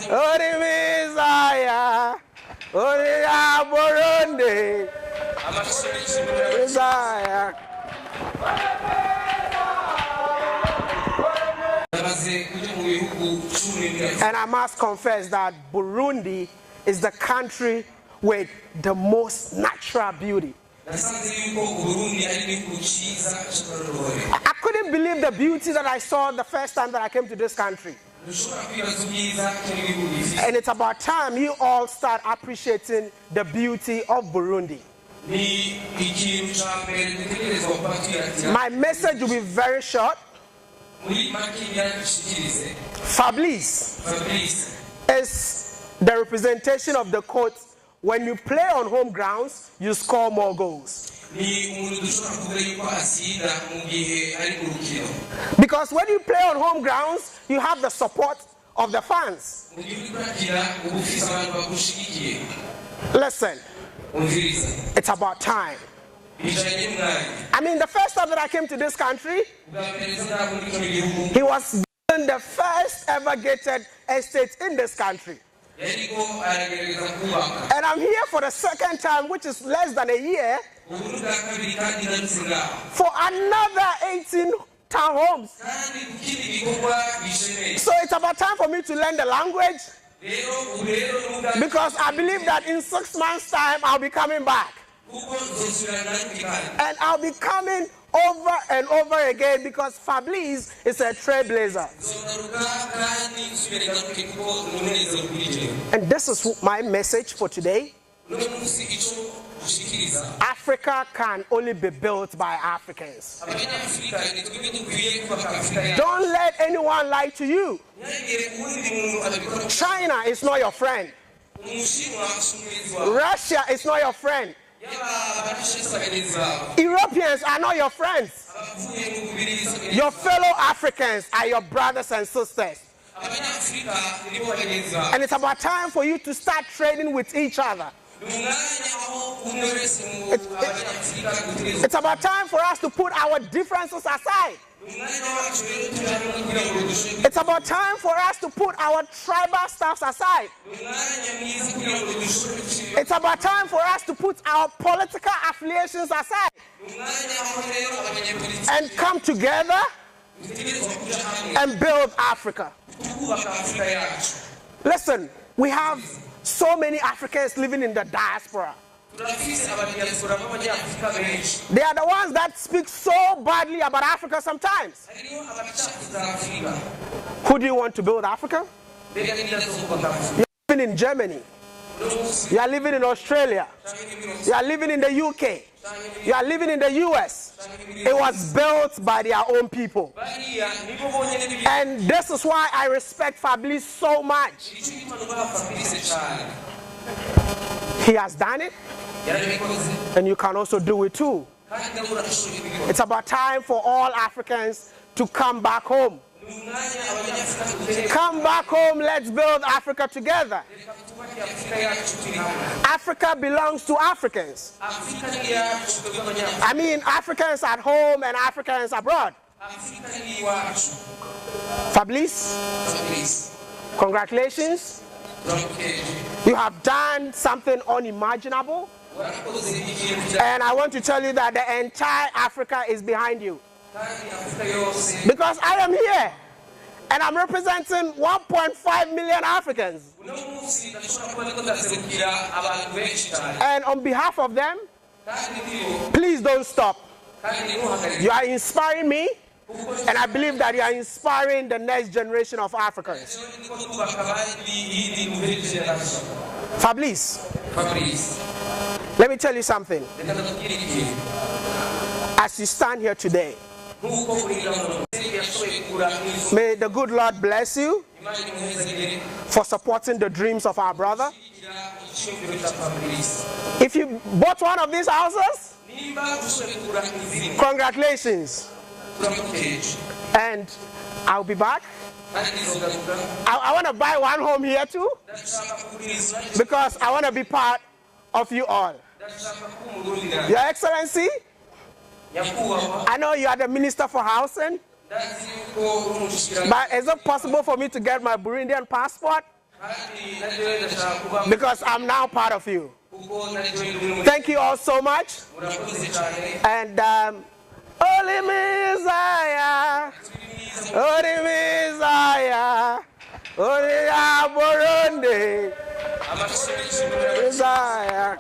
Messiah, Umunya Burundi, Messiah. And I must confess that Burundi is the country with the most natural beauty. I couldn't believe the beauty that I saw the first time that I came to this country. And it's about time you all start appreciating the beauty of Burundi. My message will be very short. Fablice is the representation of the quote, when you play on home grounds, you score more goals. Because when you play on home grounds, you have the support of the fans. Listen, it's about time. I mean, the first time that I came to this country, he was building the first ever gated estate in this country. And I'm here for the second time, which is less than a year, for another 18 townhomes. So it's about time for me to learn the language, because I believe that in 6 months' time I'll be coming back. And I'll be coming over and over again, because Fablice is a trailblazer. And this is my message for today. Africa can only be built by Africans. Don't let anyone lie to you. China is not your friend. Russia is not your friend. Europeans are not your friends. Your fellow Africans are your brothers and sisters. And it's about time for you to start trading with each other. It's about time for us to put our differences aside. It's about time for us to put our tribal stuff aside. It's about time for us to put our political affiliations aside and come together and build Africa. Listen, we have so many Africans living in the diaspora. They are the ones that speak so badly about Africa sometimes. Who do you want to build Africa? You're living in Germany. You are living in Australia. You are living in the UK. You are living in the US. It was built by their own people. And this is why I respect Fablice so much. He has done it, and you can also do it too. It's about time for all Africans to come back home. Come back home, let's build Africa together. Africa belongs to Africans. I mean, Africans at home and Africans abroad. Fablice, congratulations. You have done something unimaginable. And I want to tell you that the entire Africa is behind you. Because I am here, and I'm representing 1.5 million Africans. And on behalf of them, please don't stop. You are inspiring me, and I believe that you are inspiring the next generation of Africans. Fablice, let me tell you something. As you stand here today, may the good Lord bless you for supporting the dreams of our brother. If you bought one of these houses, congratulations. And I'll be back. I want to buy one home here too, because I want to be part of you all. Your Excellency, I know you are the Minister for Housing, but is it possible for me to get my Burundian passport because I'm now part of you. Thank you all so much. And Holy Messiah, Holy Messiah, Holy Abarundi, Messiah.